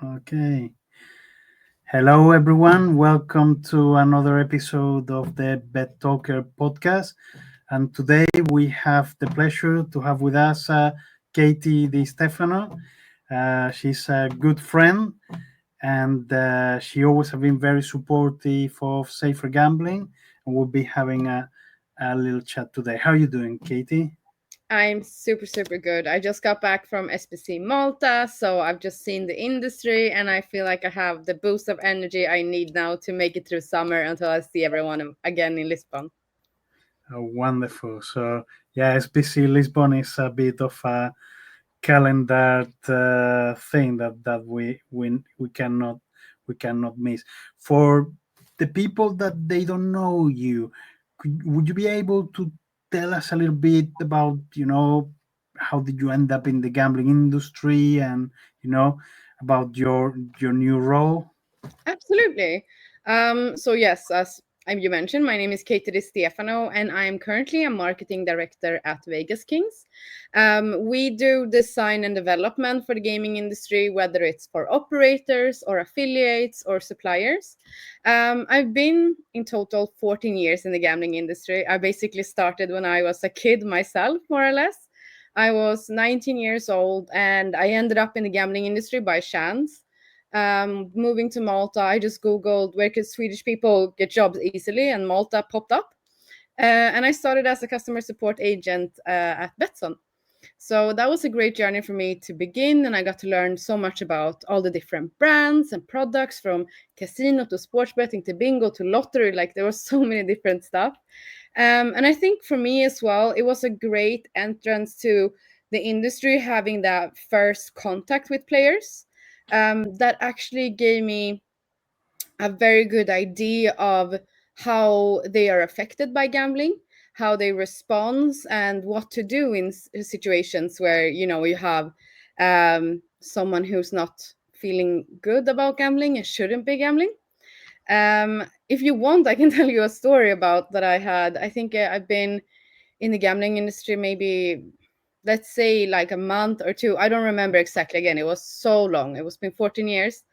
Okay. Hello, everyone. Welcome to another episode of the BetTALker podcast. And today we have the pleasure to have with us Catie Di Stefano. She's a good friend, and she always has been very supportive of safer gambling. And we'll be having a little chat today. How are you doing, Catie? I'm super good. I just got back from SPC Malta, so I've just seen the industry and I feel like I have the boost of energy I need now to make it through summer until I see everyone again in Lisbon. Wonderful. So, yeah, SBC Lisbon is a bit of a calendar thing that we cannot miss. For the people that they don't know you, would you be able to tell us a little bit about how did you end up in the gambling industry and about your new role? Absolutely. So yes, as you mentioned, my name is Catie Di Stefano, and I am currently a marketing director at Vegas Kings. We do design and development for the gaming industry, whether it's for operators or affiliates or suppliers. I've been in total 14 years in the gambling industry. I basically started when I was a kid myself, more or less. I was 19 years old, and I ended up in the gambling industry by chance. Moving to Malta, I just Googled where could Swedish people get jobs easily, and Malta popped up. And I started as a customer support agent at Betsson. So that was a great journey for me to begin, and I got to learn so much about all the different brands and products from casino to sports betting to bingo to lottery. Like there was so many different stuff. And I think for me as well, it was a great entrance to the industry, having that first contact with players. That actually gave me a very good idea of how they are affected by gambling, how they respond, and what to do in situations where you have someone who's not feeling good about gambling and shouldn't be gambling. If you want, I can tell you a story about that I had. I think I've been in the gambling industry maybe, let's say, like a month or two. I don't remember exactly. Again, it was so long. It was been 14 years.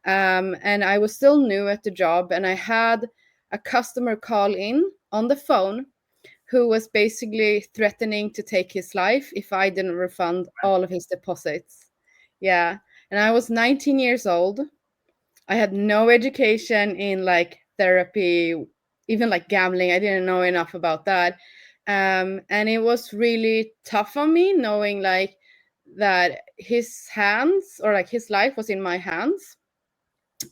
And I was still new at the job, and I had a customer call in on the phone who was basically threatening to take his life if I didn't refund all of his deposits. Yeah. And I was 19 years old. I had no education in like therapy, even like gambling. I didn't know enough about that. And it was really tough on me knowing like that his hands or like his life was in my hands.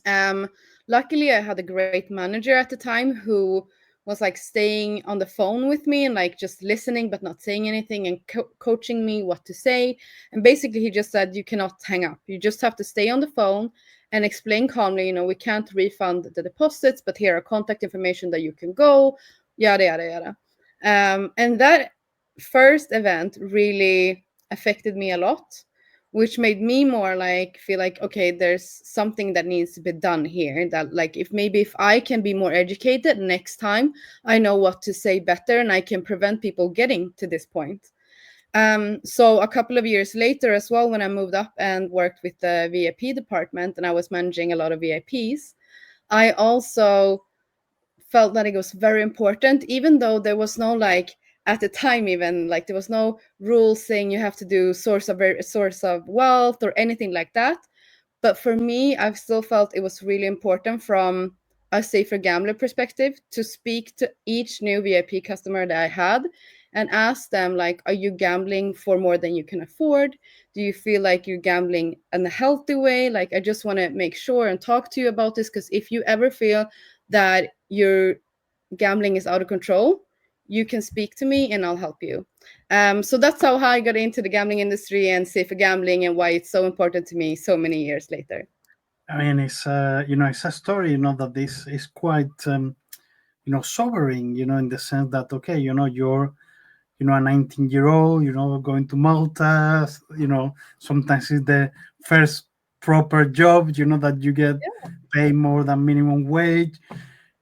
um, Luckily, I had a great manager at the time who was like staying on the phone with me and like just listening but not saying anything and coaching me what to say. And basically, he just said, "You cannot hang up. You just have to stay on the phone and explain calmly. We can't refund the deposits, but here are contact information that you can go, yada yada yada." And that first event really affected me a lot, which made me more like feel like, okay, there's something that needs to be done here, that like if I can be more educated next time, I know what to say better and I can prevent people getting to this point. So a couple of years later as well, when I moved up and worked with the VIP department and I was managing a lot of VIPs, I also felt that it was very important, even though there was no like at the time, even like there was no rule saying you have to do source of wealth or anything like that. But for me, I've still felt it was really important from a safer gambler perspective to speak to each new VIP customer that I had and ask them like, are you gambling for more than you can afford? Do you feel like you're gambling in a healthy way? Like, I just want to make sure and talk to you about this, because if you ever feel that your gambling is out of control, you can speak to me and I'll help you. So that's how I got into the gambling industry and safer gambling, and why it's so important to me so many years later. I mean, it's a story, that this is quite, sobering, in the sense that, okay, you're, a 19-year-old, going to Malta, sometimes it's the first proper job, that you get paid more than minimum wage,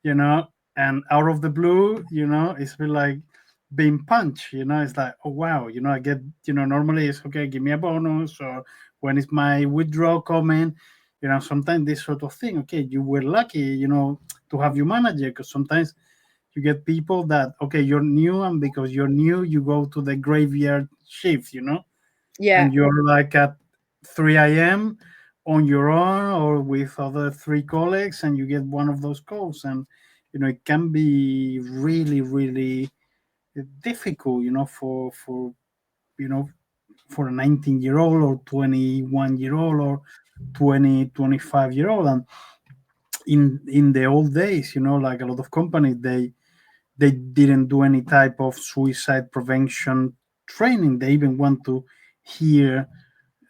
you know, and out of the blue, it's been like being punched, it's like, oh, wow, I get, normally it's okay, give me a bonus, or when is my withdrawal coming, Sometimes this sort of thing. Okay, you were lucky, to have your manager, because sometimes you get people that, okay, you're new, and because you're new, you go to the graveyard shift, Yeah. and you're like at 3 a.m. on your own or with other three colleagues, and you get one of those calls, and it can be really, really difficult, you know for a 19-year-old or 21-year-old or 25-year-old. And in the old days, like a lot of companies, they didn't do any type of suicide prevention training. They even want to hear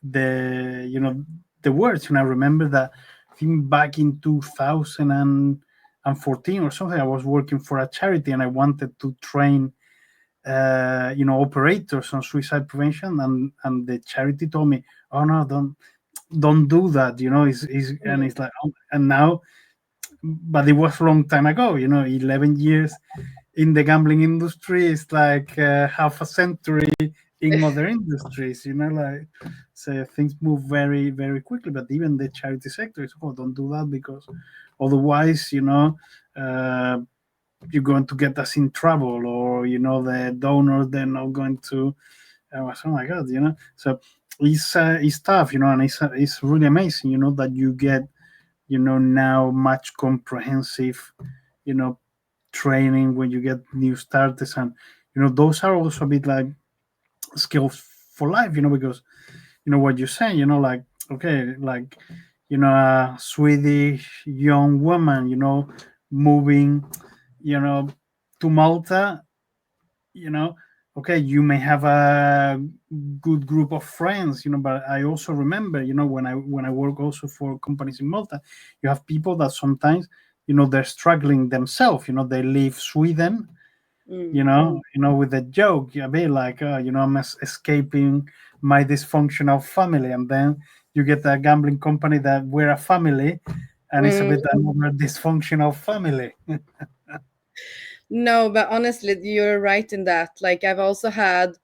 the words. And I remember that, I think back in 2014 or something, I was working for a charity, and I wanted to train operators on suicide prevention, and the charity told me, oh no, don't do that. And Mm. it's like, and now, but it was a long time ago. 11 years in the gambling industry is like half a century in other industries. Like, so things move very, very quickly. But even the charity sector is, oh, don't do that, because otherwise, uh, you're going to get us in trouble, or the donors, they're not going to. Oh my God, So it's tough, and it's really amazing, that you get, now much comprehensive, you know training when you get new starters. And those are also a bit like skills for life, because what you're saying, like, okay, like, a Swedish young woman, moving, you know to Malta, you know okay, you may have a good group of friends, but I also remember, when I work also for companies in Malta, you have people that sometimes, they're struggling themselves, they leave Sweden, Mm. with a joke, a bit like, I'm escaping my dysfunctional family, and then you get a gambling company that we're a family, and it's a Mm. bit another dysfunctional family. No, but honestly, you're right in that. Like, I've also had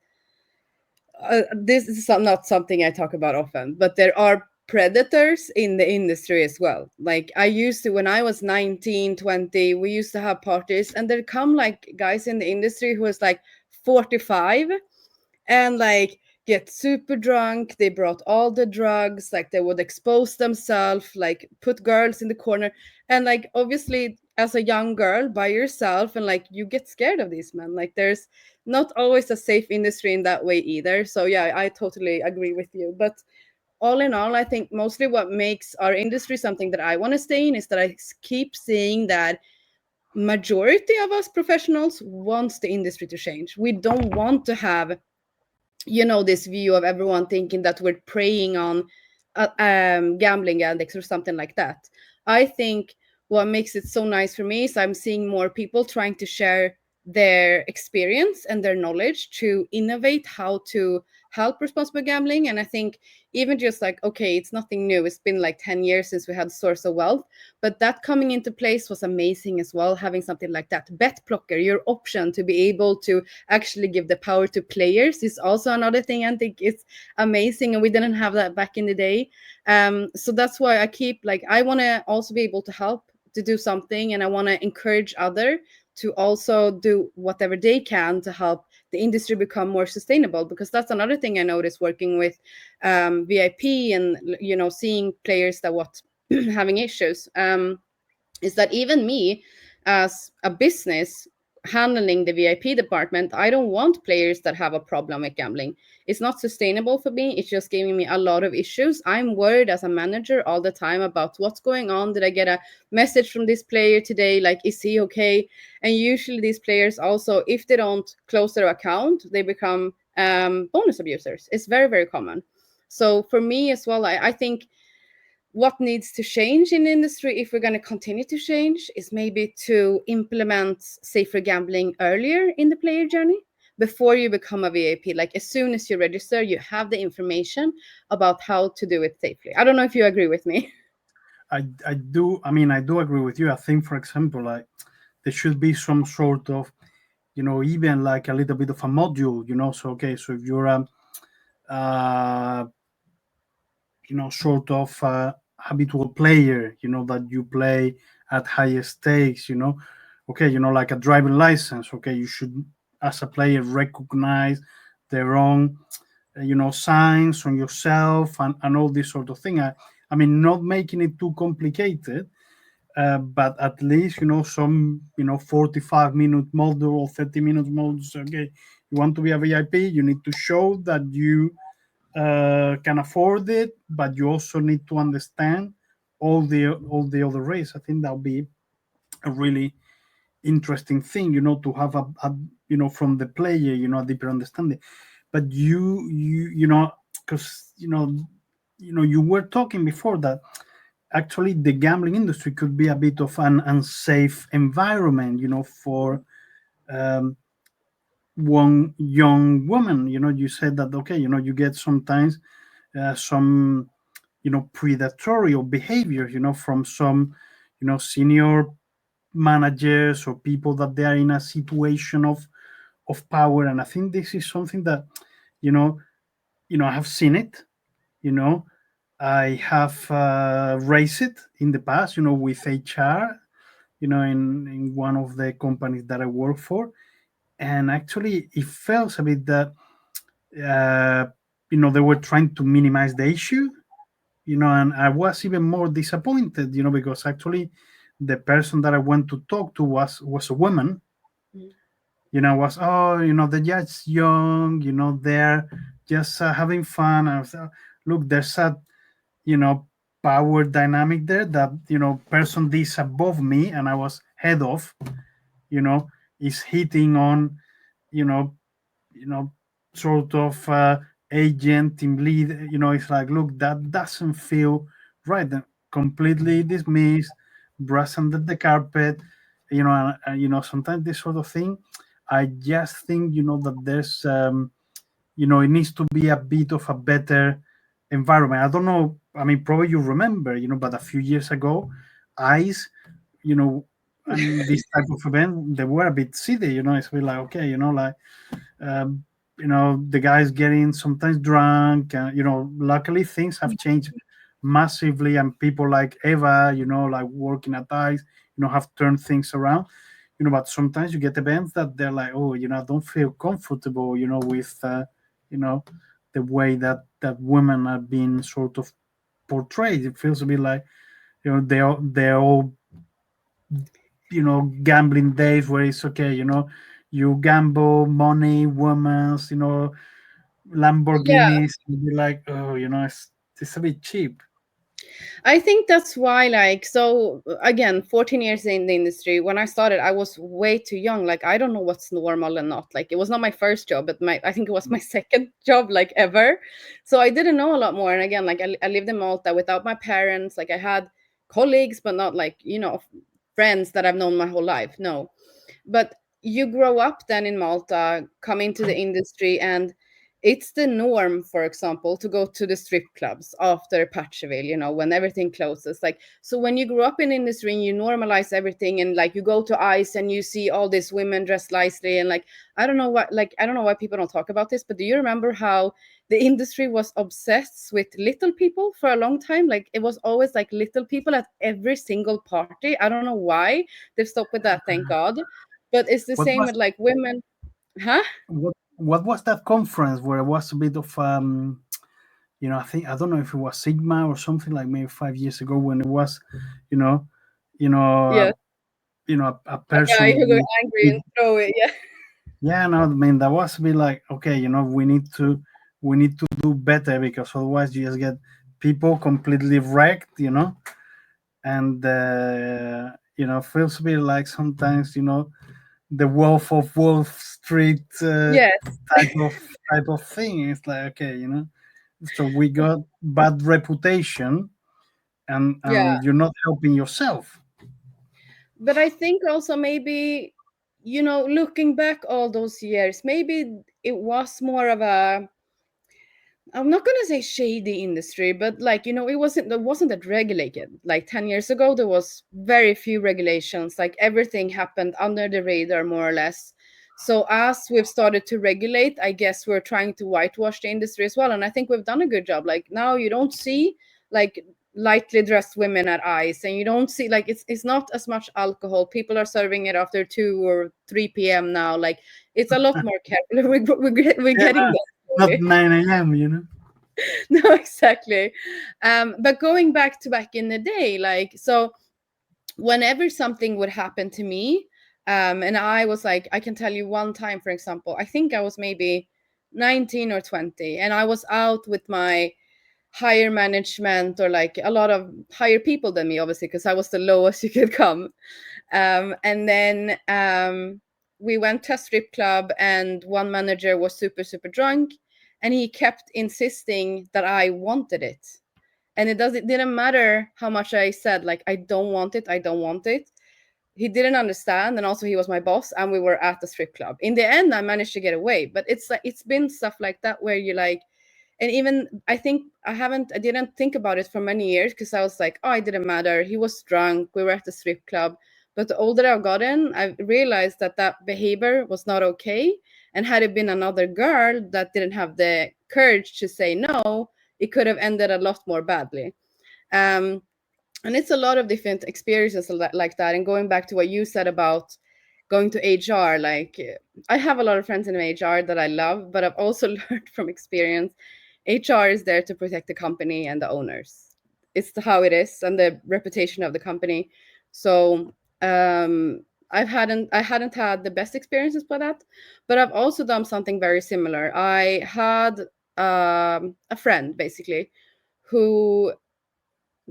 this is not something I talk about often, but there are predators in the industry as well. Like, I used to, when I was 19, 20, we used to have parties, and there come like guys in the industry who was like 45, and like get super drunk. They brought all the drugs, like they would expose themselves, like put girls in the corner. And like, obviously, as a young girl by yourself, and like you get scared of these men. Like, there's not always a safe industry in that way either. So yeah, I totally agree with you. But all in all, I think mostly what makes our industry something that I want to stay in is that keep seeing that majority of us professionals wants the industry to change. We don't want to have, this view of everyone thinking that we're preying on gambling addicts or something like that. I think what makes it so nice for me is I'm seeing more people trying to share their experience and their knowledge to innovate how to help responsible gambling. And I think even just like, okay, it's nothing new, it's been like 10 years since we had Source of Wealth, but that coming into place was amazing as well. Having something like that, BetTALker, your option to be able to actually give the power to players, is also another thing I think is amazing, and we didn't have that back in the day. So that's why I keep, like, I want to also be able to help to do something, and I want to encourage other to also do whatever they can to help the industry become more sustainable, because that's another thing I noticed working with VIP, and seeing players that what having issues, is that even me, as a business handling the VIP department, I don't want players that have a problem with gambling. It's not sustainable for me. It's just giving me a lot of issues. I'm worried as a manager all the time about what's going on. Did I get a message from this player today? Like, is he okay? And usually these players also, if they don't close their account, they become bonus abusers. It's very, very common. So for me as well, I think what needs to change in the industry, if we're going to continue to change, is maybe to implement safer gambling earlier in the player journey before you become a VIP. Like, as soon as you register, you have the information about how to do it safely. I don't know if you agree with me. I do agree with you. I think, for example, like, there should be some sort of, even like a little bit of a module, so, okay, so if you're a, sort of habitual player, that you play at higher stakes, okay, like a driving license, okay, you should, as a player, recognize their own, signs on yourself, and all this sort of thing. I mean, not making it too complicated, but at least, some, 45-minute model or 30-minute models. Okay, you want to be a VIP, you need to show that you can afford it, but you also need to understand all the other race. I think that'll be a really interesting thing, to have from the player, a deeper understanding. But because you were talking before that actually the gambling industry could be a bit of an unsafe environment, for um, one young woman. You said that, okay, you get sometimes some, predatory or behavior, from some, senior managers or people that they are in a situation of power. And I think this is something that, you know I have seen it. you know I have raised it in the past, with HR, in one of the companies that I work for. And actually it felt a bit that uh, they were trying to minimize the issue, and I was even more disappointed, because actually the person that I went to talk to was a woman. Mm. Was, oh, they're just young, they're just having fun. I was, look, there's a, you know power dynamic there, that, person this above me, and I was head of, you know is hitting on, you know you know sort of agent, team lead. It's like, look, that doesn't feel right. Then completely dismissed, brush under the carpet. Sometimes this sort of thing, I just think, that there's, it needs to be a bit of a better environment. I don't know, I mean, probably you remember, but a few years ago, ice, you know and this type of event, they were a bit silly. It's really like, okay, like, um, the guys getting sometimes drunk. Luckily things have changed massively, and people like Eva, like working at ICE, have turned things around. But sometimes you get events that they're like, oh, I don't feel comfortable, with, you know, the way that women are being sort of portrayed. It feels a bit like, they're all, gambling days where it's okay, you gamble money, women's, Yeah, Lamborghinis, and be like, oh, it's a bit cheap. I think that's why, like, so again, 14 years in the industry. When I started, I was way too young. Like, I don't know what's normal and not. Like, it was not my first job, but I think it was my second job, like, ever. So I didn't know a lot more. And again, like, I lived in Malta without my parents. Like, I had colleagues, but not like, friends that I've known my whole life. No. But you grow up then in Malta, come into the industry, and it's the norm, for example, to go to the strip clubs after Patcheville, when everything closes. Like, so when you grow up in industry and you normalize everything, and like you go to ICE and you see all these women dressed nicely, and like, I don't know why people don't talk about this, but do you remember how the industry was obsessed with little people for a long time? Like, it was always like little people at every single party. I don't know why they've stopped with that, thank God. But it's the What same was with like women. Huh? what was that conference where it was a bit of, I don't know if it was Sigma or something, like maybe 5 years ago, when it was, you know, you know, Yeah. a, a A guy person who got with, angry with and throw it. Yeah. yeah, no, I mean, that was a bit like, okay, we need to do better, because otherwise you just get people completely wrecked, and feels a bit like sometimes, the Wolf of Wall Street Yes. type of thing. It's like, okay, so we got bad reputation, Yeah. and you're not helping yourself. But I think also maybe, looking back all those years, maybe it was more of a, I'm not gonna say shady industry, but like, it wasn't that regulated. Like 10 years ago, there was very few regulations. Like everything happened under the radar, more or less. So as we've started to regulate, I guess we're trying to whitewash the industry as well. And I think we've done a good job. Like now you don't see like lightly dressed women at ice, and you don't see like it's not as much alcohol. People are serving it after 2 or 3 p.m. now. Like it's a lot more careful. We're Yeah, getting no, there not slowly. 9 a.m., you know? No, exactly. But going back in the day, like, so whenever something would happen to me, and I was like, I can tell you one time, for example, I think I was maybe 19 or 20, and I was out with my higher management, or like a lot of higher people than me, obviously, because I was the lowest you could come. And then we went to a strip club, and one manager was super, super drunk, and he kept insisting that I wanted it. And it didn't matter how much I said, like, I don't want it, I don't want it. He didn't understand, and also he was my boss, and we were at the strip club. In the end, I managed to get away, but it's like it's been stuff like that where you like, and even I think I didn't think about it for many years, because I was like, oh, it didn't matter, he was drunk, we were at the strip club. But the older I've gotten, I realized that that behavior was not okay, and had it been another girl that didn't have the courage to say no, it could have ended a lot more badly. um and it's a lot of different experiences like that. And going back to what you said about going to HR, like, I have a lot of friends in HR that I love, but I've also learned from experience, HR is there to protect the company and the owners. It's how it is, and the reputation of the company. So I hadn't had the best experiences with that, but I've also done something very similar. I had a friend, basically, who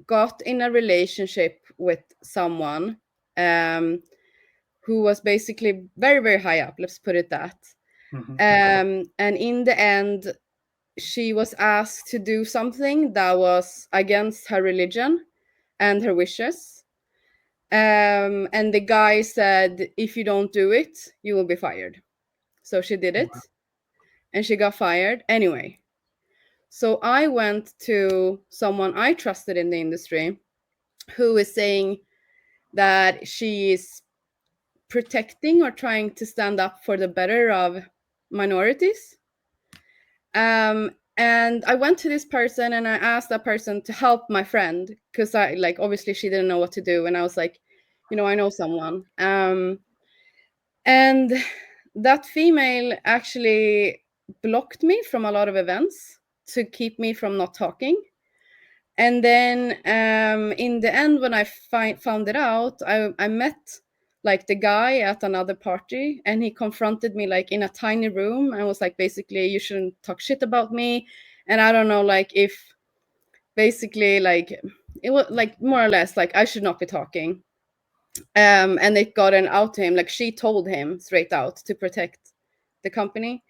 got in a relationship with someone, um, who was basically very, very high up, let's put it that. Hmm. And in the end, she was asked to do something that was against her religion and her wishes. And the guy said, if you don't do it, you will be fired. So she did it, and she got fired anyway. So I went to someone I trusted in the industry, who is saying that she is protecting or trying to stand up for the better of minorities. And I went to this person, and I asked that person to help my friend, because I, like, obviously she didn't know what to do, and I was like, I know someone. And that female actually blocked me from a lot of events to keep me from not talking. And then in the end, when I found it out, I met like the guy at another party, and he confronted me like in a tiny room, and was like, basically, you shouldn't talk shit about me. And I don't know, like, if basically, like, it was like more or less like I should not be talking. And it got an out to him, like she told him straight out to protect the company.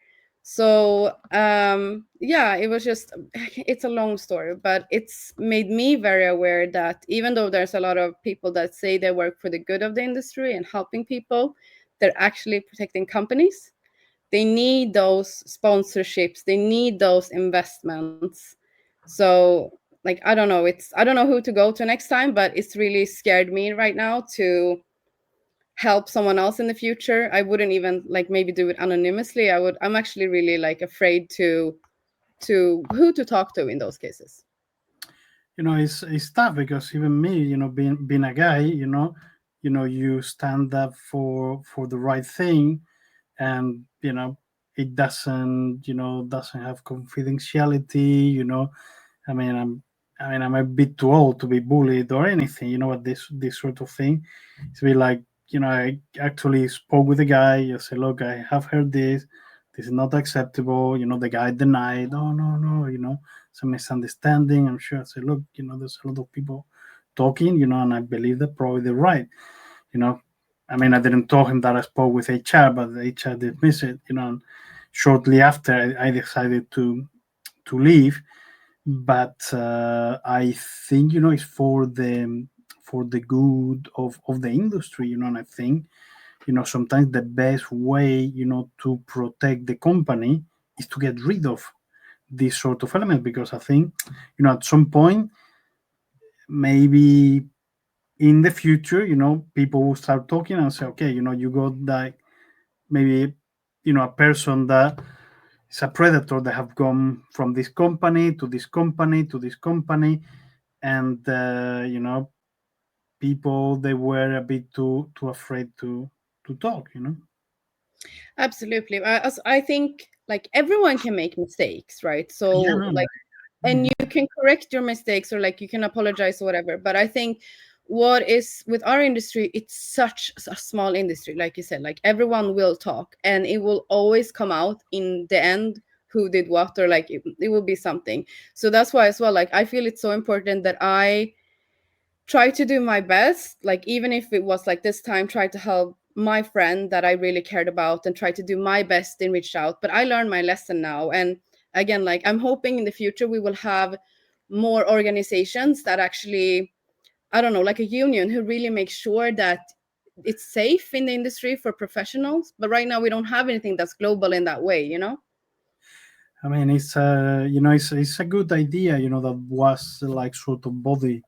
So yeah, it was just, it's a long story, but it's made me very aware that even though there's a lot of people that say they work for the good of the industry and helping people, they're actually protecting companies. They need those sponsorships, they need those investments. So, like, I don't know who to go to next time, but it's really scared me right now to help someone else in the future. I wouldn't even like maybe do it anonymously. I'm actually really like afraid to who to talk to in those cases. It's tough because even me, being a guy, you stand up for the right thing, and it doesn't have confidentiality. I'm a bit too old to be bullied or anything. You know what, this sort of thing. It's be like, I actually spoke with the guy. I said, look, I have heard this. This is not acceptable. The guy denied. Oh, no, no. It's a misunderstanding. I'm sure. I said, look, there's a lot of people talking. And I believe that probably they're right. You know, I didn't tell him that I spoke with HR, but the HR dismissed it. And shortly after, I decided to leave. But I think it's for the good of the industry. And I think sometimes the best way to protect the company is to get rid of this sort of element, because I think at some point, maybe in the future, people will start talking and say, okay, you got like maybe a person that is a predator that have gone from this company to this company to this company, and people, they were a bit too afraid to talk. Absolutely. I think like everyone can make mistakes, right? Yeah, So no, like, and yeah. you can correct your mistakes or like you can apologize or whatever. But I think what is with our industry, it's such a small industry, like you said, like everyone will talk and it will always come out in the end who did what, or like it will be something. So that's why as well, like I feel it's so important that I try to do my best, like even if it was like this time, try to help my friend that I really cared about and try to do my best and reach out. But I learned my lesson now. And again, like I'm hoping in the future we will have more organizations that actually, I don't know, like a union who really makes sure that it's safe in the industry for professionals. But right now we don't have anything that's global in that way, you know? I mean, it's a good idea, that was like sort of body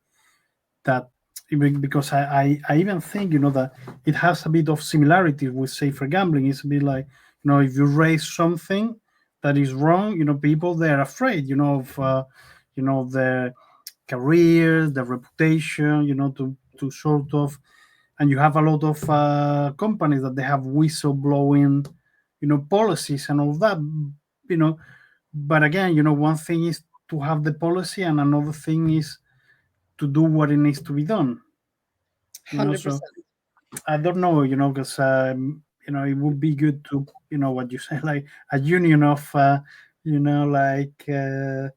that, because I even think, that it has a bit of similarity with safer gambling. It's a bit like, if you raise something that is wrong, people, they're afraid, of their career, their reputation, to sort of, and you have a lot of companies that they have whistleblowing, policies and all that, you know. But again, one thing is to have the policy, and another thing is to do what it needs to be done. So 100%. I don't know, because it would be good to, what you say, like a union of, like, you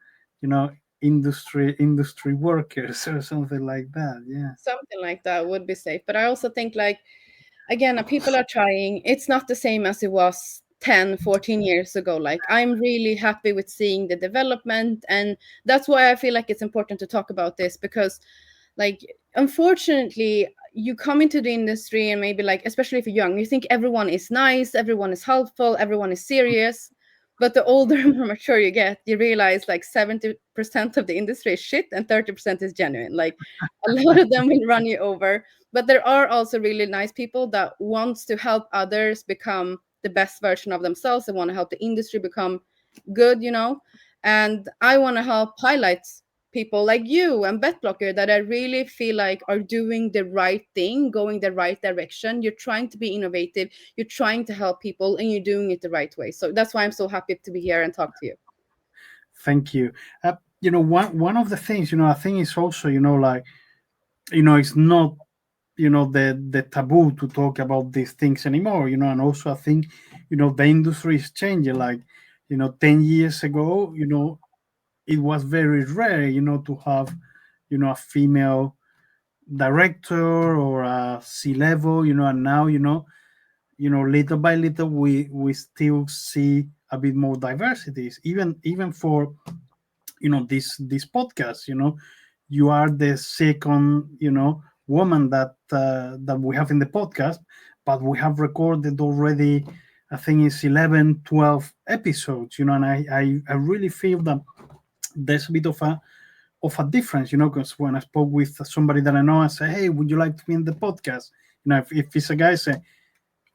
know, industry workers or something like that. Yeah. Something like that would be safe. But I also think like, again, people are trying. It's not the same as it was 10, 14 years ago. Like I'm really happy with seeing the development, and that's why I feel like it's important to talk about this, because like unfortunately you come into the industry and maybe like, especially if you're young, you think everyone is nice, everyone is helpful, everyone is serious. But the older and more mature you get, you realize like 70% of the industry is shit and 30% is genuine. Like a lot of them will run you over. But there are also really nice people that wants to help others become the best version of themselves and want to help the industry become good, you know. And I want to help highlight people like you and BetBlocker that I really feel like are doing the right thing, going the right direction. You're trying to be innovative, you're trying to help people, and you're doing it the right way. So that's why I'm so happy to be here and talk to you. Thank you. One of the things, I think is also, like, it's not, the taboo to talk about these things anymore. And also I think, the industry is changing. Like, 10 years ago, it was very rare, to have, a female director or a C level, and now, little by little, we still see a bit more diversities, even for, this podcast. You are the second, woman that we have in the podcast, but we have recorded already, I think it's 11, 12 episodes, and I really feel that there's a bit of a difference, because when I spoke with somebody that I know, I say, hey, would you like to be in the podcast? If it's a guy, say,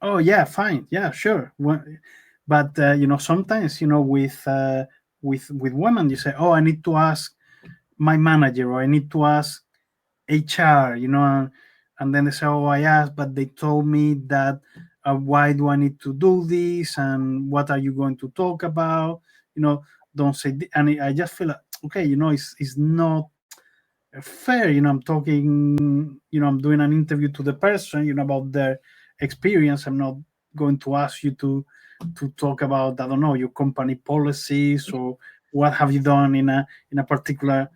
oh yeah, fine, yeah, sure. But sometimes, with women, you say, oh, I need to ask my manager, or I need to ask HR, and then they say, oh, I asked, but they told me that, why do I need to do this, and what are you going to talk about? You know, don't say, and I just feel like, okay, it's not fair. I'm talking, I'm doing an interview to the person, about their experience. I'm not going to ask you to talk about, I don't know, your company policies, or what have you done in a particular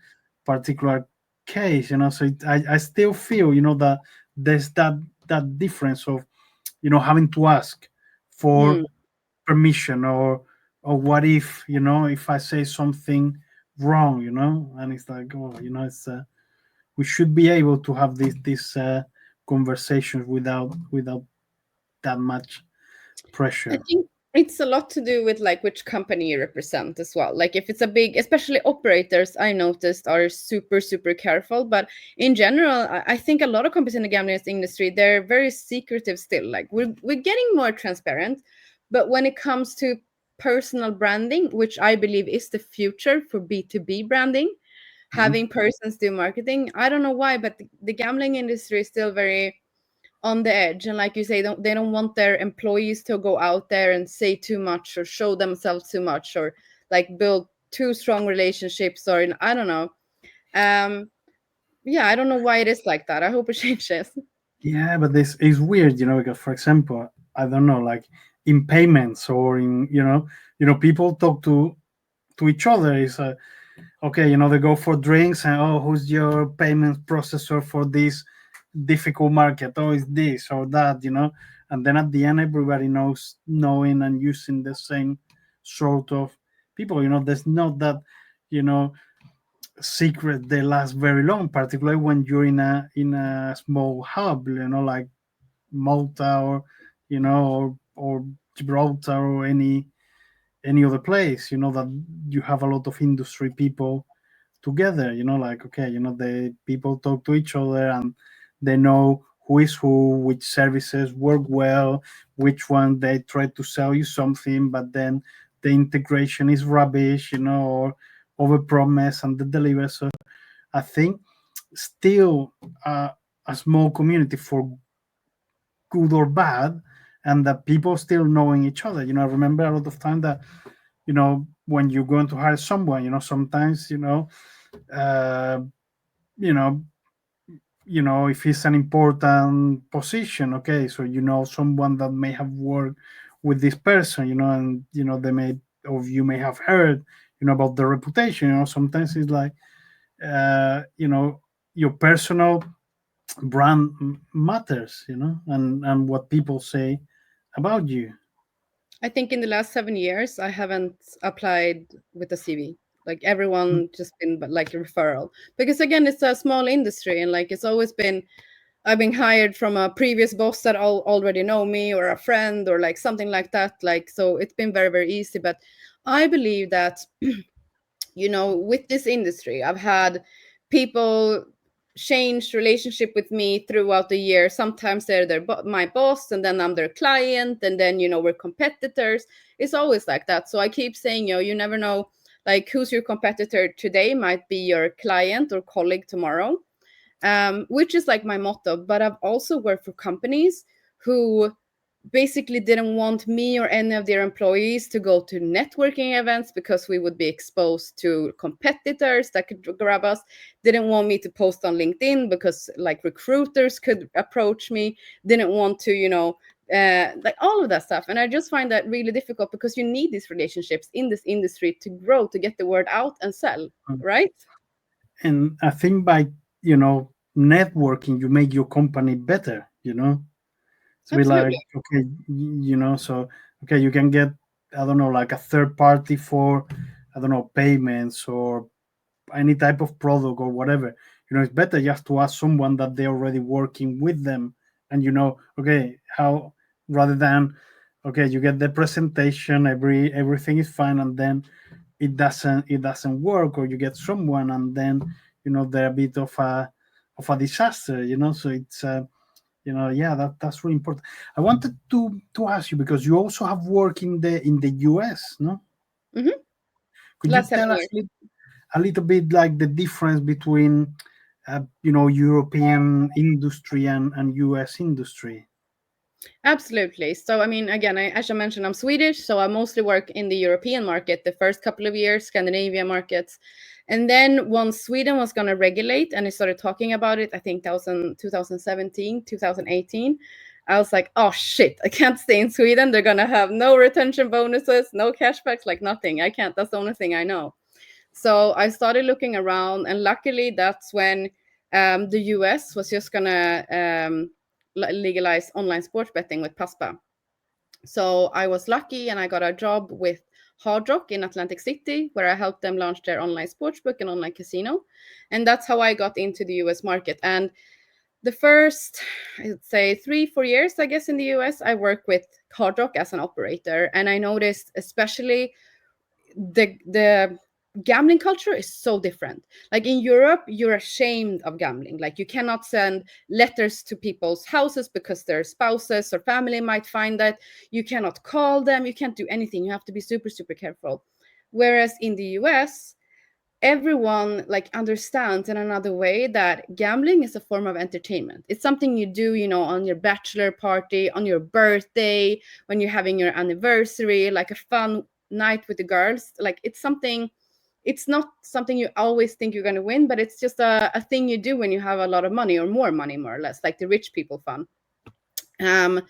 case. So I still feel, that there's that difference of, having to ask for Hmm. permission, or what if, if I say something wrong, and it's like, oh, we should be able to have these conversations without that much I pressure. think it's a lot to do with like which company you represent as well. Like if it's a big, especially operators, I noticed are super, super careful. But in general, I think a lot of companies in the gambling industry, they're very secretive still. Like we're getting more transparent, but when it comes to personal branding, which I believe is the future for B2B branding, Mhm. having persons do marketing. I don't know why, but the gambling industry is still very on the edge, and like you say, they don't want their employees to go out there and say too much or show themselves too much or like build too strong relationships, or I don't know. um yeah, I don't know why it is like that. I hope it changes. Yeah, but this is weird, because for example, I don't know, like in payments or in, people talk to each other. Is okay, they go for drinks and, oh, who's your payment processor for this difficult market? Oh, it's this or that, and then at the end, everybody knows knowing and using the same sort of people. There's not that, you know secret they last very long, particularly when you're in a small hub, like Malta, or or Gibraltar, or any other place, that you have a lot of industry people together, like, okay, the people talk to each other, and they know who is who, which services work well, which one they try to sell you something, but then the integration is rubbish, or over promise and the deliver. So I think still, a small community, for good or bad, and that people still knowing each other. I remember a lot of time that, when you're going to hire someone, sometimes, uh, you know, if it's an important position, okay, so someone that may have worked with this person, and they may, or you may have heard, about the reputation. Sometimes it's like, your personal brand matters, and what people say about you. I think in the last 7 years I haven't applied with a CV. Like everyone just been but like a referral, because again it's a small industry, and like it's always been I've been hired from a previous boss that already know me, or a friend, or like something like that. Like, so it's been very, very easy. But I believe that, with this industry, I've had people change relationship with me throughout the year. Sometimes my boss, and then I'm their client, and then, we're competitors. It's always like that. So I keep saying, you never know, like who's your competitor today might be your client or colleague tomorrow, which is like my motto. But I've also worked for companies who basically didn't want me or any of their employees to go to networking events because we would be exposed to competitors that could grab us. Didn't want me to post on LinkedIn because like recruiters could approach me. Didn't want to, like all of that stuff. And I just find that really difficult, because you need these relationships in this industry to grow, to get the word out and sell, right? And I think by, networking, you make your company better. It's be like, Absolutely. okay, so, okay, you can get, I don't know, like a third party for, I don't know, payments or any type of product or whatever. It's better just to ask someone that they're already working with them, and okay, how, rather than, okay, you get the presentation, everything is fine, and then it doesn't work, or you get someone, and then they're a bit of a disaster. So it's, yeah, that's really important. I wanted to ask you, because you also have worked in the US, no? Hmm. Could you Last seven tell us years. a little bit, like, the difference between, European industry and US industry? Absolutely. So, I mean, again, as I mentioned, I'm Swedish, so I mostly work in the European market the first couple of years, Scandinavian markets. And then once Sweden was going to regulate and they started talking about it, I think that was in 2017, 2018, I was like, oh shit, I can't stay in Sweden. They're going to have no retention bonuses, no cashbacks, like nothing. I can't. That's the only thing I know. So I started looking around, and luckily, that's when the US was just gonna legalize online sports betting with PASPA. So I was lucky, and I got a job with Hard Rock in Atlantic City, where I helped them launch their online sportsbook and online casino, and that's how I got into the US market. And the first, I'd say 3-4 years, I guess, in the US, I worked with Hard Rock as an operator, and I noticed especially the gambling culture is so different. Like in Europe, you're ashamed of gambling. Like you cannot send letters to people's houses because their spouses or family might find that. You cannot call them. You can't do anything. You have to be super, super careful. Whereas in the US, everyone like understands in another way that gambling is a form of entertainment. It's something you do, on your bachelor party, on your birthday, when you're having your anniversary, like a fun night with the girls. Like it's not something you always think you're going to win, but it's just a thing you do when you have a lot of money or more money, more or less, like the rich people fun. um,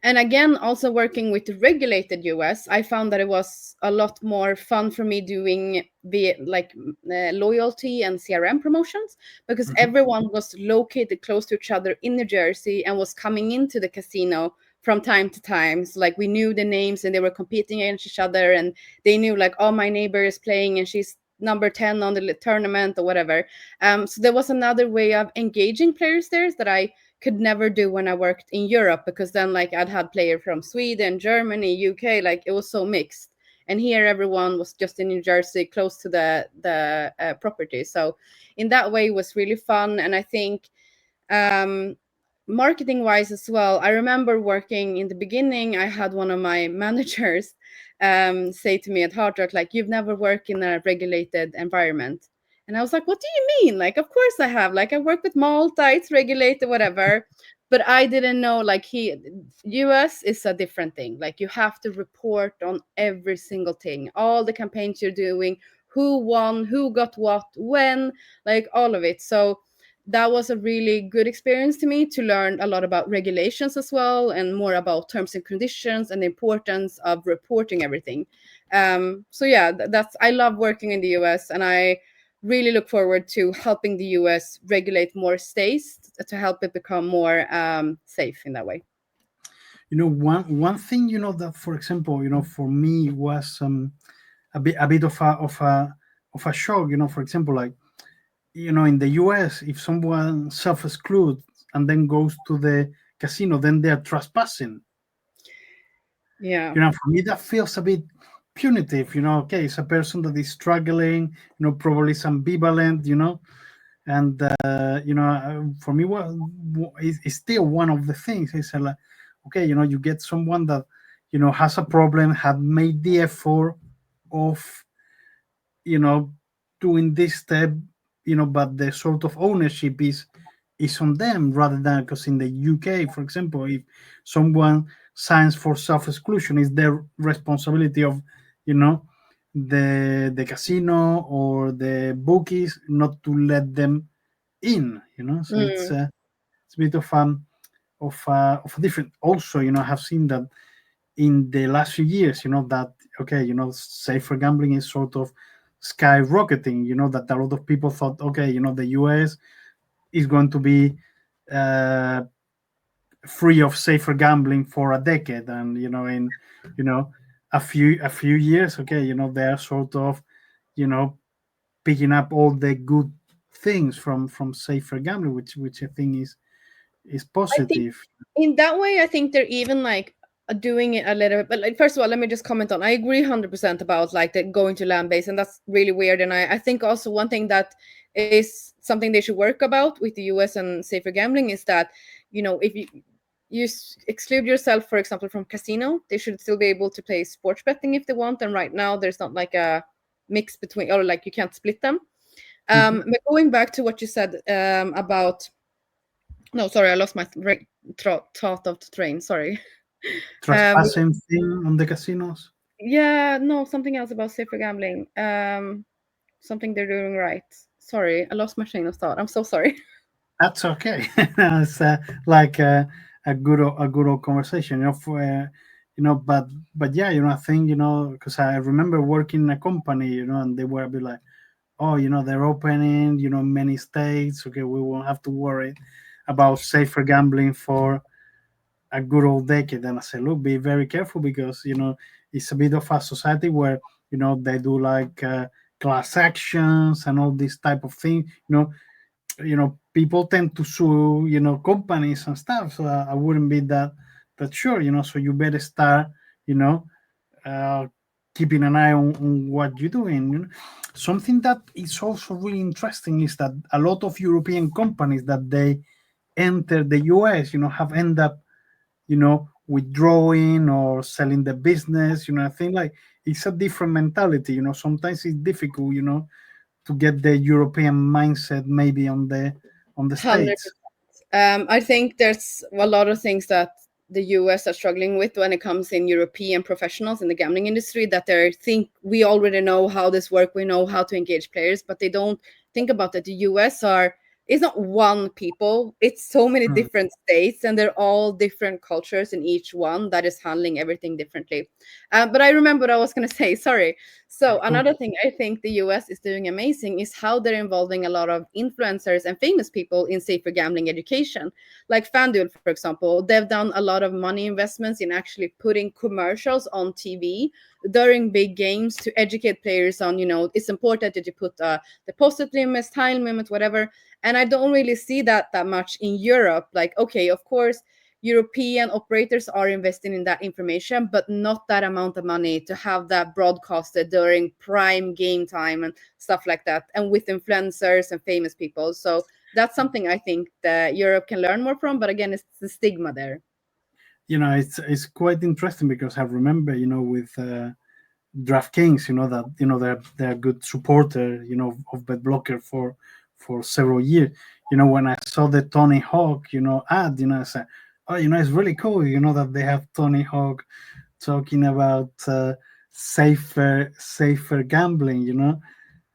and again, also working with the regulated US, I found that it was a lot more fun for me doing loyalty and CRM promotions, because Mhm. everyone was located close to each other in New Jersey and was coming into the casino from time to time. So like we knew the names and they were competing against each other, and they knew like, oh, my neighbor is playing and she's number 10 on the tournament or whatever. So there was another way of engaging players there that I could never do when I worked in Europe, because then like I'd had players from Sweden, Germany, UK, like it was so mixed. And here everyone was just in New Jersey, close to the property. So in that way, it was really fun. And I think um, marketing wise as well, I remember working in the beginning. I had one of my managers say to me at Hard Rock, like, you've never worked in a regulated environment. And I was like, what do you mean? Like, of course I have. Like, I work with Malta, it's regulated, whatever. But I didn't know, like, US is a different thing. Like, you have to report on every single thing, all the campaigns you're doing, who won, who got what, when, like all of it. So that was a really good experience to me to learn a lot about regulations as well, and more about terms and conditions and the importance of reporting everything. So yeah, that's I love working in the US, and I really look forward to helping the US regulate more states to help it become more safe in that way. One thing, that, for example, for me was a bit of a shock. For example, like, in the US, if someone self-excludes and then goes to the casino, then they're trespassing. Yeah. For me, that feels a bit punitive. Okay, it's a person that is struggling, probably is ambivalent, and for me, it's still one of the things. It's like, okay, you get someone that has a problem, had made the effort of you know doing this step, but the sort of ownership is on them, rather than, because in the UK, for example, if someone signs for self-exclusion, it's their responsibility of you know the casino or the bookies not to let them in. So it's Mm. it's a bit of a different. Also, I have seen that in the last few years, that, okay, safer gambling is sort of skyrocketing. That a lot of people thought, okay, the US is going to be uh, free of safer gambling for a decade, and in you know a few years, okay, they're sort of you know picking up all the good things from safer gambling, which I think is I think positive. in that way, I think they're even like doing it a little bit. But like, first of all, let me just comment on. I agree 100% about like the going to land base, and that's really weird. And I think also one thing that is something they should work about with the US and safer gambling is that, if you exclude yourself, for example, from casino, they should still be able to play sports betting if they want. And right now, there's not like a mix between, or like you can't split them. Mhm. But going back to what you said about, no, sorry, I lost my thought of the train. Sorry. Um, Trespassing thing on the casinos. yeah, no, something else about safer gambling. Something they're doing right. Sorry, I lost my train of thought. I'm so sorry. That's okay. It's like a good old conversation, for but yeah, I think, because I remember working in a company, and they were a bit like, oh, they're opening, many states. Okay, we won't have to worry about safer gambling for a good old decade. And I said, look, be very careful, because it's a bit of a society where they do like class actions and all this type of thing. People tend to sue companies and stuff. So I wouldn't be that sure. So you better start you know uh, keeping an eye on what you're doing. Something that is also really interesting is that a lot of European companies that they enter the US, have end up withdrawing or selling the business. I think like it's a different mentality. Sometimes it's difficult, to get the European mindset maybe on the 100%. States. I think there's a lot of things that the US are struggling with when it comes in European professionals in the gambling industry, that they think we already know how this work, we know how to engage players, but they don't think about that the US are, it's not one people, it's so many Mm. different states, and they're all different cultures in each one that is handling everything differently. But I remember what I was going to say, sorry. So Cool. another thing I think the US is doing amazing is how they're involving a lot of influencers and famous people in safer gambling education. Like FanDuel, for example, they've done a lot of money investments in actually putting commercials on TV during big games to educate players on, it's important that you put a deposit limits, time limit, whatever. And I don't really see that much in Europe. Like, okay, of course, European operators are investing in that information, but not that amount of money to have that broadcasted during prime game time and stuff like that, and with influencers and famous people. So that's something I think that Europe can learn more from. But again, it's the stigma there. It's quite interesting because I remember, with DraftKings, that they're a good supporter, of BetBlocker for several years. When I saw the Tony Hawk, ad, I said, oh, it's really cool, that they have Tony Hawk talking about safer gambling,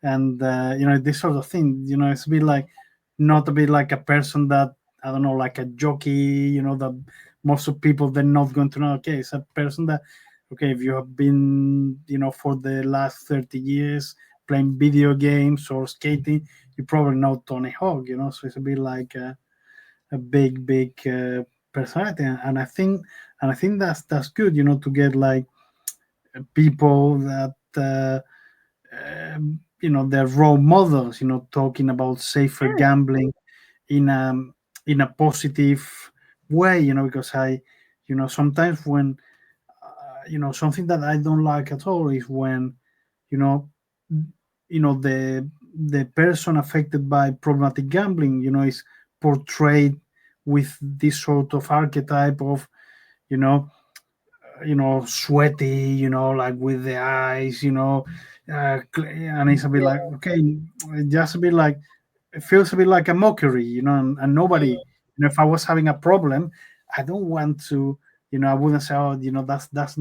and this sort of thing, it's a bit like, not a bit like a person that, I don't know, like a jockey, that most of people they're not going to know. Okay, it's a person that, okay, if you have been, for the last 30 years playing video games or skating, you probably know Tony Hawk, so it's a bit like a big personality. And I think that's good, to get like people that they're role models, talking about safer gambling in a positive way, because sometimes when something that I don't like at all is when you know the person affected by problematic gambling, is portrayed with this sort of archetype of you know sweaty, like with the eyes, and it's a bit like, okay, just a bit like, it feels a bit like a mockery, and nobody, if I was having a problem, I don't want to, I wouldn't say, oh, that's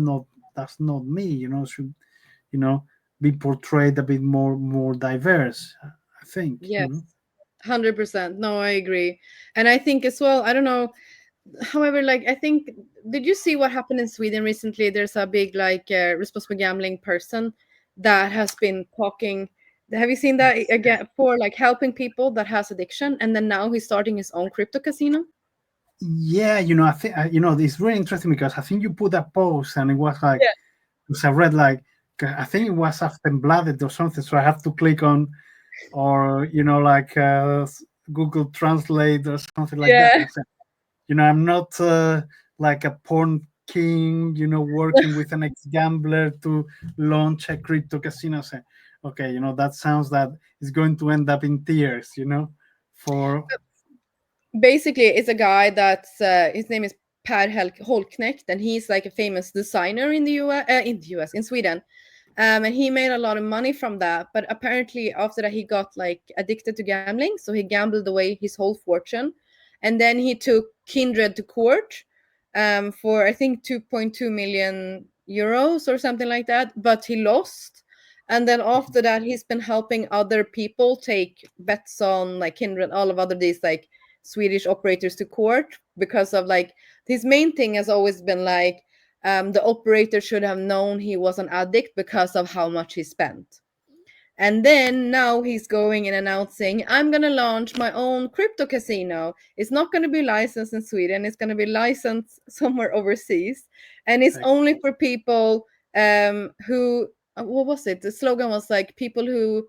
not me, should, you know, be portrayed a bit more diverse, I think, Yes, 100%. No, I agree. And I think as well, I don't know. However, like, I think, did you see what happened in Sweden recently? There's a big, like, responsible gambling person that has been talking. Have you seen that again, for like helping people that has addiction, and then now he's starting his own crypto casino? Yeah, I think it's really interesting because I think you put a post and it was like, Yeah. because I read like, I think it was Aftenbladet or something, so I have to click on, or like Google Translate or something like that. Yeah. I said, I'm not like a porn king, working with an ex-gambler to launch a crypto casino. Say, okay, that sounds that is going to end up in tears, for Basically, it's a guy that's his name is Holknecht, and he's like a famous designer in the US, in Sweden. And he made a lot of money from that. But apparently, after that, he got like addicted to gambling, so he gambled away his whole fortune, and then he took Kindred to court for I think 2.2 million euros or something like that. But he lost, and then after that, he's been helping other people take bets on like Kindred, all of other these like Swedish operators to court, because of like his main thing has always been like the operator should have known he was an addict because of how much he spent. And then now he's going and announcing, I'm going to launch my own crypto casino. It's not going to be licensed in Sweden, it's going to be licensed somewhere overseas. And it's only for people who, what was it? The slogan was like, people who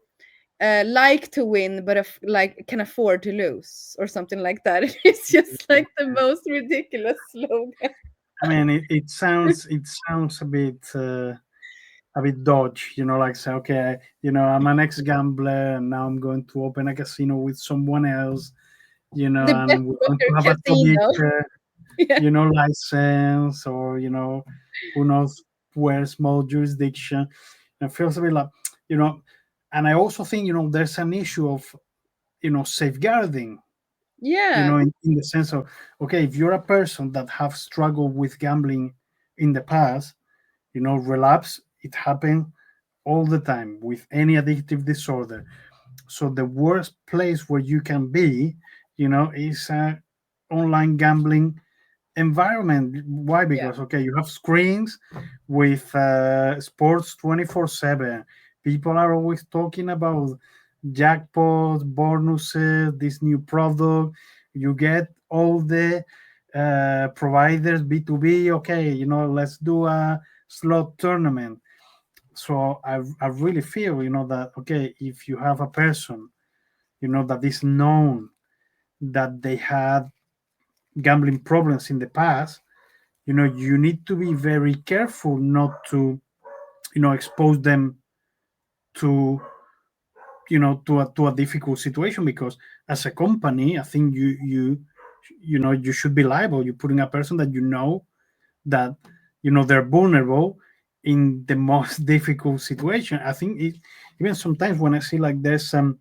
like to win, but like can afford to lose, or something like that. It's just like the most ridiculous slogan. I mean, it sounds a bit dodge, like say, okay, I'm an ex-gambler and now I'm going to open a casino with someone else, The and we're going BetTALker to have a public, casino. Yeah. license, or who knows where, small jurisdiction. It feels a bit like, you know And I also think, there's an issue of, safeguarding, Yeah. in the sense of, okay, if you're a person that have struggled with gambling in the past, relapse, it happens all the time with any addictive disorder. So the worst place where you can be, is online gambling environment. Why? Yeah. Because, okay, you have screens with sports 24/7. People are always talking about jackpots, bonuses, this new product. You get all the providers B2B. Okay, let's do a slot tournament. So I really feel, that, okay, if you have a person, that is known that they had gambling problems in the past, you need to be very careful not to, expose them to, to a difficult situation, because as a company, I think you should be liable. You're putting a person that, that, they're vulnerable in the most difficult situation. I think even sometimes when I see like there's some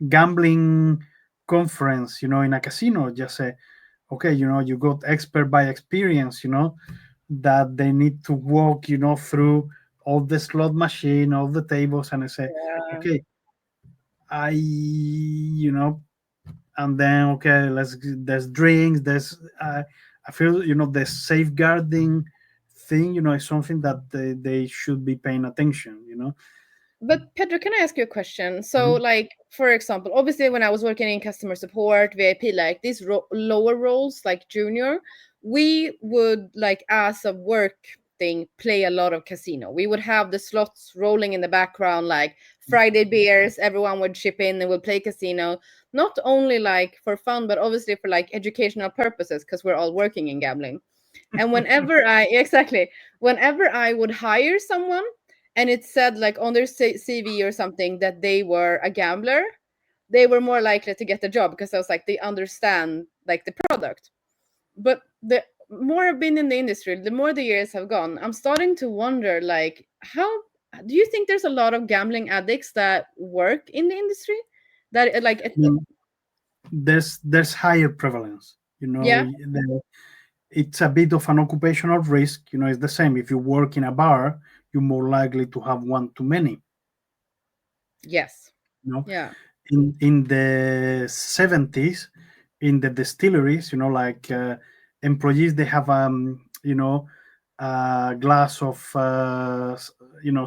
gambling conference, in a casino, just say, okay, you got expert by experience, that they need to walk, through all the slot machine, all the tables, and I say, Yeah. okay, and then, okay, there's drinks, I feel, the safeguarding thing, is something that they should be paying attention, But Pedro, can I ask you a question? So, Mhm. like, for example, obviously, when I was working in customer support, VIP, like these lower roles, like junior, we would, like, as a work thing, play a lot of casino. We would have the slots rolling in the background, like Friday beers. Everyone would chip in and would play casino, not only like for fun, but obviously for like educational purposes, because we're all working in gambling. And whenever I exactly, whenever I would hire someone and it said like on their CV or something that they were a gambler, they were more likely to get the job because I was like they understand like the product. But the more I've been in the industry, the more the years have gone, I'm starting to wonder like how do you think there's a lot of gambling addicts that work in the industry? That like Mm, there's higher prevalence, yeah, it's a bit of an occupational risk. It's the same if you work in a bar, you're more likely to have one too many. yes. you know Yeah. in the 70s, in the distilleries, like employees, they have a glass of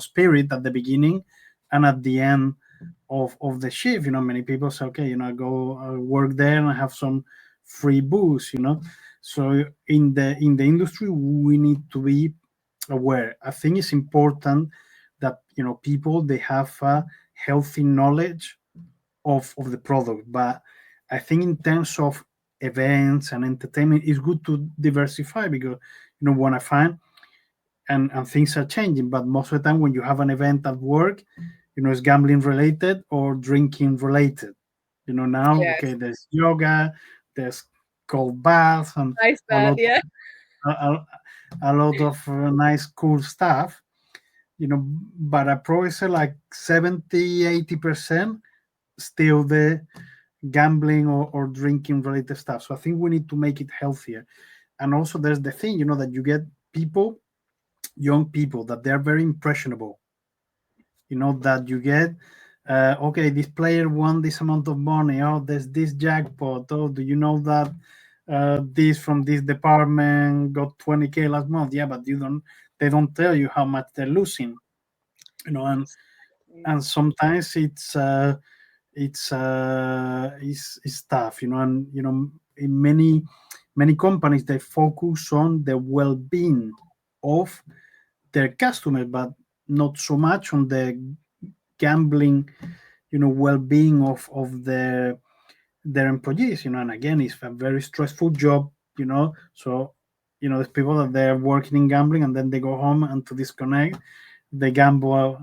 spirit at the beginning and at the end of the shift. Many people say, okay, I go work there and I have some free booze. So in the industry, we need to be aware. I think it's important that, people, they have a healthy knowledge of the product. But I think in terms of events and entertainment, it's good to diversify, because, when I find, and things are changing, but most of the time when you have an event at work, it's gambling related or drinking related. Now, okay, Yes. there's yoga, there's cold baths, and Nice a bad. lot Yeah. a, a, a lot of nice cool stuff. But I probably say like 70-80% still the gambling or drinking related stuff. So I think we need to make it healthier. And also there's the thing, that you get people, young people, that they're very impressionable. That you get, okay, this player won this amount of money. Oh, there's this jackpot. Oh, do you know that this from this department got 20K last month? Yeah, but they don't tell you how much they're losing. And Exactly. sometimes it's tough, and in many companies, they focus on the well-being of their customers, but not so much on the gambling, well-being of their employees. And again, it's a very stressful job. So there's people that they're working in gambling, and then they go home, and to disconnect, they gamble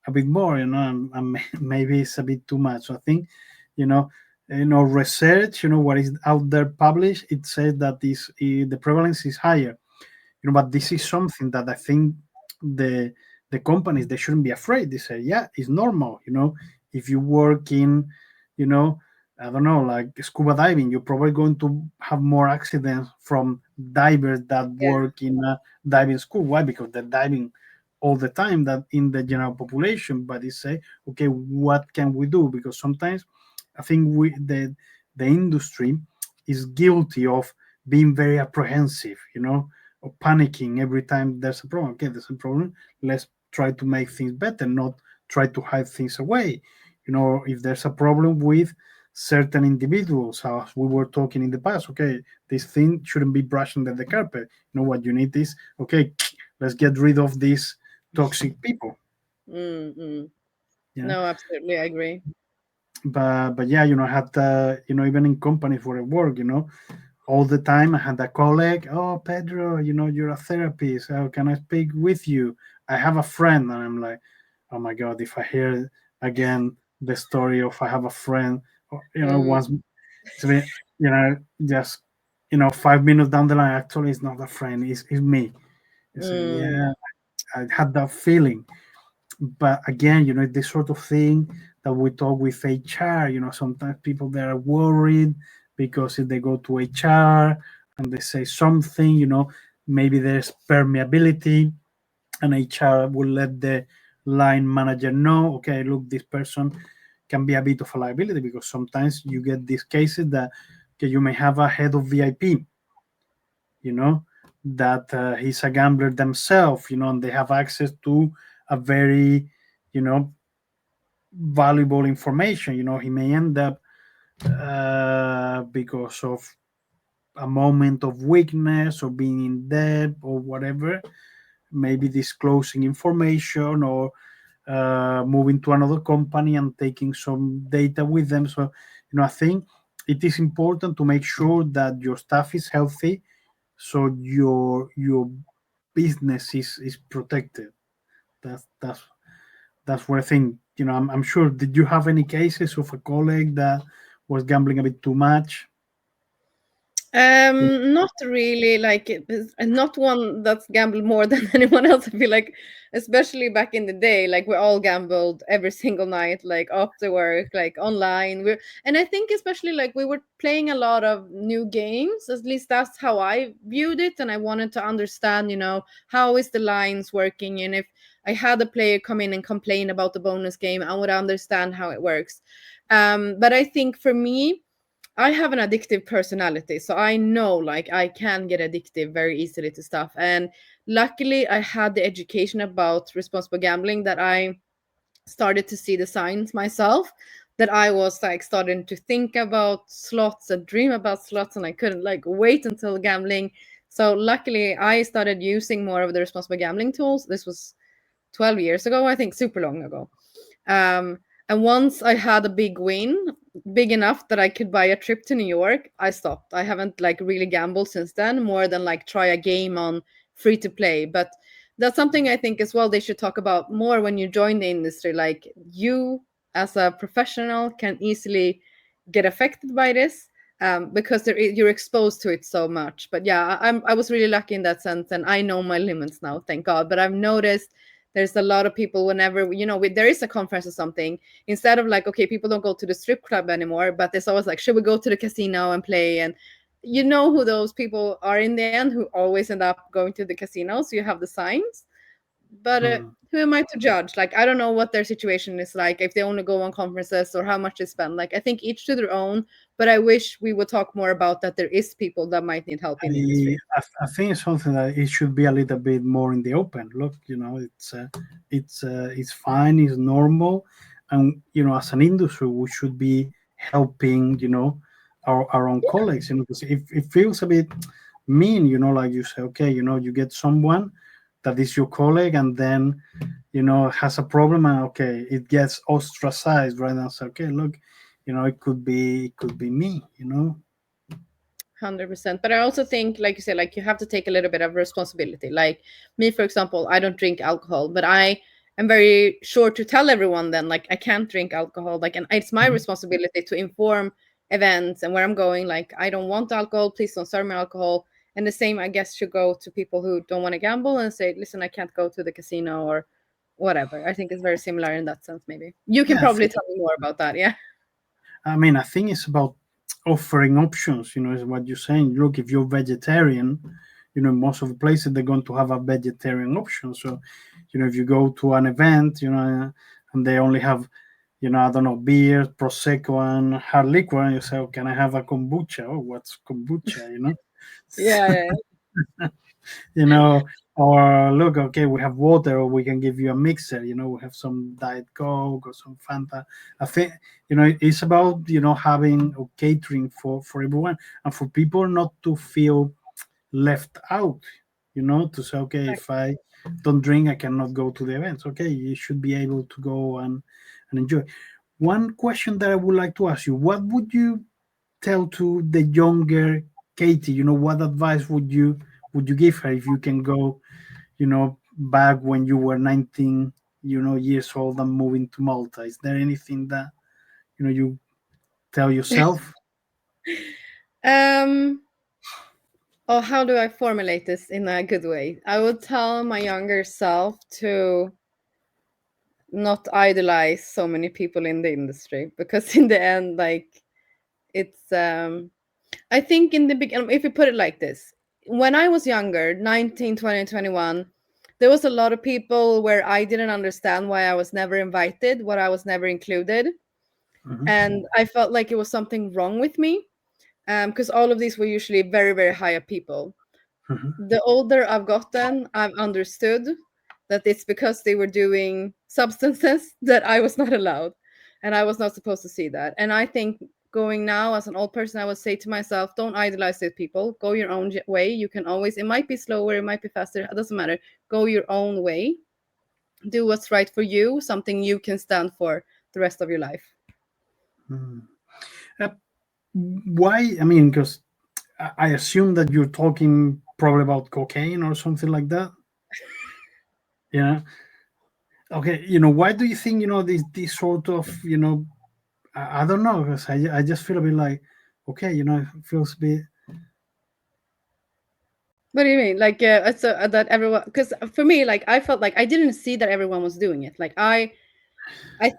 a bit more, and maybe it's a bit too much. So I think, you know, research, what is out there published, it says that the prevalence is higher. But this is something that I think the the companies, they shouldn't be afraid. They say, yeah, it's normal. If you work in, you know, I don't know, like scuba diving, you're probably going to have more accidents from divers that Yeah. work in a diving school. Why? Because they're diving all the time that in the general population. But they say, okay, what can we do? Because sometimes I think the industry is guilty of being very apprehensive, or panicking every time there's a problem. Okay, there's a problem. Let's try to make things better, not try to hide things away. If there's a problem with certain individuals, as we were talking in the past, okay, this thing shouldn't be brushed under the carpet. What you need is, okay, let's get rid of these toxic people. Mm-mm. Yeah. No, absolutely, I agree. But yeah, I had even in companies where I work, all the time I had a colleague. Oh, Pedro, you're a therapist. How can I speak with you? I have a friend, and I'm like, oh my god, if I hear again the story of I have a friend, or, Mm, once it's been, just 5 minutes down the line, actually it's not a friend, it's me. You say, mm, yeah, I had that feeling. But again, this sort of thing that we talk with HR, sometimes people they are worried because if they go to HR and they say something, maybe there's permeability, and HR will let the line manager know, okay, look, this person can be a bit of a liability, because sometimes you get these cases that, okay, you may have a head of VIP, you know, that he's a gambler themselves, and they have access to a very, you know, valuable information. He may end up because of a moment of weakness or being in debt or whatever, maybe disclosing information or moving to another company and taking some data with them. So, I think it is important to make sure that your staff is healthy, so your business is protected. That's what I think. I'm sure. Did you have any cases of a colleague that was gambling a bit too much? Not really. Like, not one that's gambled more than anyone else. I feel like, especially back in the day, like we all gambled every single night, like after work, like online. And I think especially like we were playing a lot of new games. At least that's how I viewed it, and I wanted to understand, how is the lines working, and if I had a player come in and complain about the bonus game, I would understand how it works. But I think for me, I have an addictive personality, so I know like I can get addictive very easily to stuff. And luckily, I had the education about responsible gambling that I started to see the signs myself. That I was like starting to think about slots and dream about slots, and I couldn't like wait until gambling. So luckily, I started using more of the responsible gambling tools. This was 12 years ago, I think, super long ago. Um, and once I had a big win, big enough that I could buy a trip to New York, I stopped. I haven't like really gambled since then, more than like try a game on free to play. But that's something I think as well they should talk about more when you join the industry. Like you as a professional can easily get affected by this. Because you're exposed to it so much. But yeah, I was really lucky in that sense, and I know my limits now, thank God. But I've noticed there's a lot of people whenever there is a conference or something, instead of like, okay, people don't go to the strip club anymore, but there's always like, should we go to the casino and play? And you know who those people are in the end, who always end up going to the casino, so you have the signs. But Hmm. who am I to judge? Like, I don't know what their situation is like, if they only go on conferences or how much they spend. Like, I think each to their own, but I wish we would talk more about that there is people that might need help in the industry. I think it's something that it should be a little bit more in the open. Look, it's fine, it's normal, and as an industry, we should be helping our own colleagues. Because if it feels a bit mean, like you say, okay, you get someone that is your colleague, and then has a problem, and okay, it gets ostracized, right? And say, okay, look, it could be me. 100%. But I also think, like you said, like you have to take a little bit of responsibility. Like me, for example, I don't drink alcohol, but I am very sure to tell everyone then, like, I can't drink alcohol. Like, and it's my Mhm. responsibility to inform events and where I'm going. Like, I don't want alcohol. Please don't serve me alcohol. And the same, I guess, should go to people who don't want to gamble and say, listen, I can't go to the casino, or whatever. I think it's very similar in that sense. Maybe you can Yeah, probably tell me more about that. Yeah. I think it's about offering options. Is what you're saying. Look, if you're vegetarian, most of the places they're going to have a vegetarian option. So, if you go to an event, and they only have, I don't know, beer, prosecco, and hard liquor, and you say, "Oh, can I have a kombucha?" Oh, what's kombucha? Yeah. Yeah. you know, or look, okay, we have water, or we can give you a mixer. We have some Diet Coke or some Fanta. I think it's about having or catering for everyone and for people not to feel left out. To say, okay, Right. if I don't drink, I cannot go to the events. Okay, you should be able to go and enjoy. One question that I would like to ask you: what would you tell to the younger Catie? What advice would you give her if you can go, back when you were 19, years old and moving to Malta? Is there anything that you tell yourself? Um. Oh, how do I formulate this in a good way? I would tell my younger self to not idolize so many people in the industry, because in the end, like, it's I think in the beginning, if you put it like this, when I was younger, 19, 20, 21, there was a lot of people where I didn't understand why I was never invited, why I was never included. Hmm. And I felt like it was something wrong with me, because all of these were usually very, very high up people. Hmm. The older I've gotten, I've understood that it's because they were doing substances that I was not allowed, and I was not supposed to see that. And I think going now as an old person, I would say to myself, don't idolize these people. Go your own way. You can always, it might be slower, it might be faster, it doesn't matter. Go your own way. Do what's right for you, something you can stand for the rest of your life. Hmm. Uh, why? I mean, because I assume that you're talking probably about cocaine or something like that. Yeah. Okay. Why do you think this sort of I don't know, because I just feel a bit like, okay, it feels a bit. What do you mean? Like, so that everyone, because for me, like, I felt like I didn't see that everyone was doing it. Like, I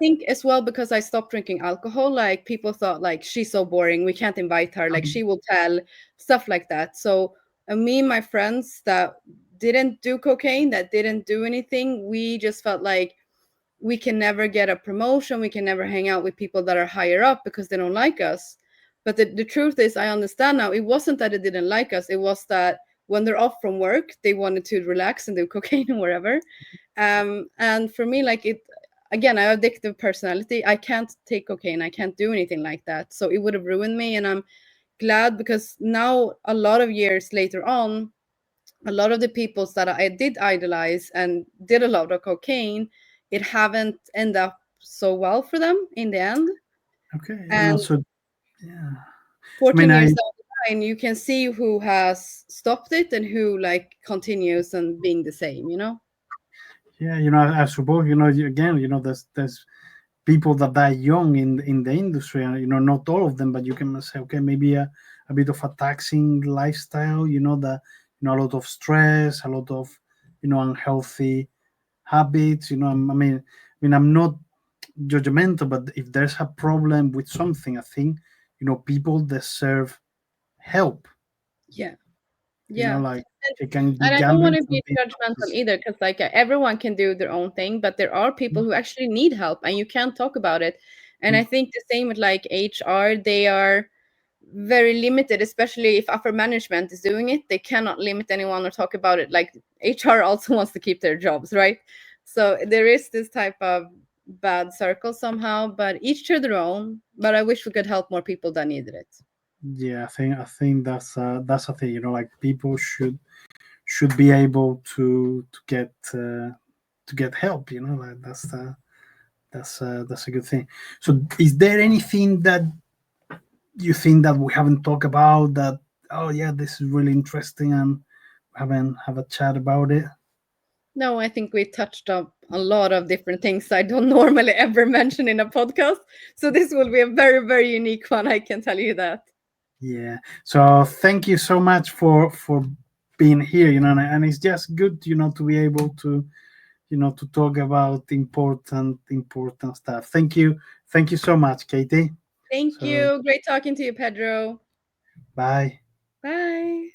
think as well, because I stopped drinking alcohol, like people thought like she's so boring, we can't invite her, like she will tell, stuff like that. So me and my friends that didn't do cocaine, that didn't do anything, we just felt like we can never get a promotion, we can never hang out with people that are higher up because they don't like us. But the truth is, I understand now, it wasn't that they didn't like us, it was that when they're off from work, they wanted to relax and do cocaine or whatever. And for me, like, it, again, I have addictive personality, I can't take cocaine, I can't do anything like that, so it would have ruined me. And I'm glad, because now a lot of years later on, a lot of the peoples that I did idolize and did a lot of cocaine, it haven't ended up so well for them in the end. Okay, And so yeah. I 14 mean, years down the line, you can see who has stopped it and who like continues and being the same, you know? yeah, I suppose again, there's people that die young in the industry, and not all of them, but you can say, okay, maybe a bit of a taxing lifestyle, that a lot of stress, a lot of unhealthy habits. I'm not judgmental, but if there's a problem with something, I think people deserve help. Yeah. Yeah. Like it can be And I don't want gambling to for be people. judgmental either, because like everyone can do their own thing, but there are people who actually need help and you can't talk about it. And I think the same with like HR, they are very limited, especially if upper management is doing it. They cannot limit anyone or talk about it. Like HR also wants to keep their jobs, right? So there is this type of bad circle somehow, but each to their own. But I wish we could help more people that needed it. Yeah, I think that's a thing. Like people should be able to get help. Like that's a good thing. So, is there anything that you think that we haven't talked about that? Oh yeah, this is really interesting, and we haven't have a chat about it. No, I think we touched up a lot of different things I don't normally ever mention in a podcast. So this will be a very, very unique one, I can tell you that. Yeah. So thank you so much for being here. And it's just good, to be able to talk about important stuff. Thank you so much, Katie. Thank So you. Great talking to you, Pedro. bye. Bye.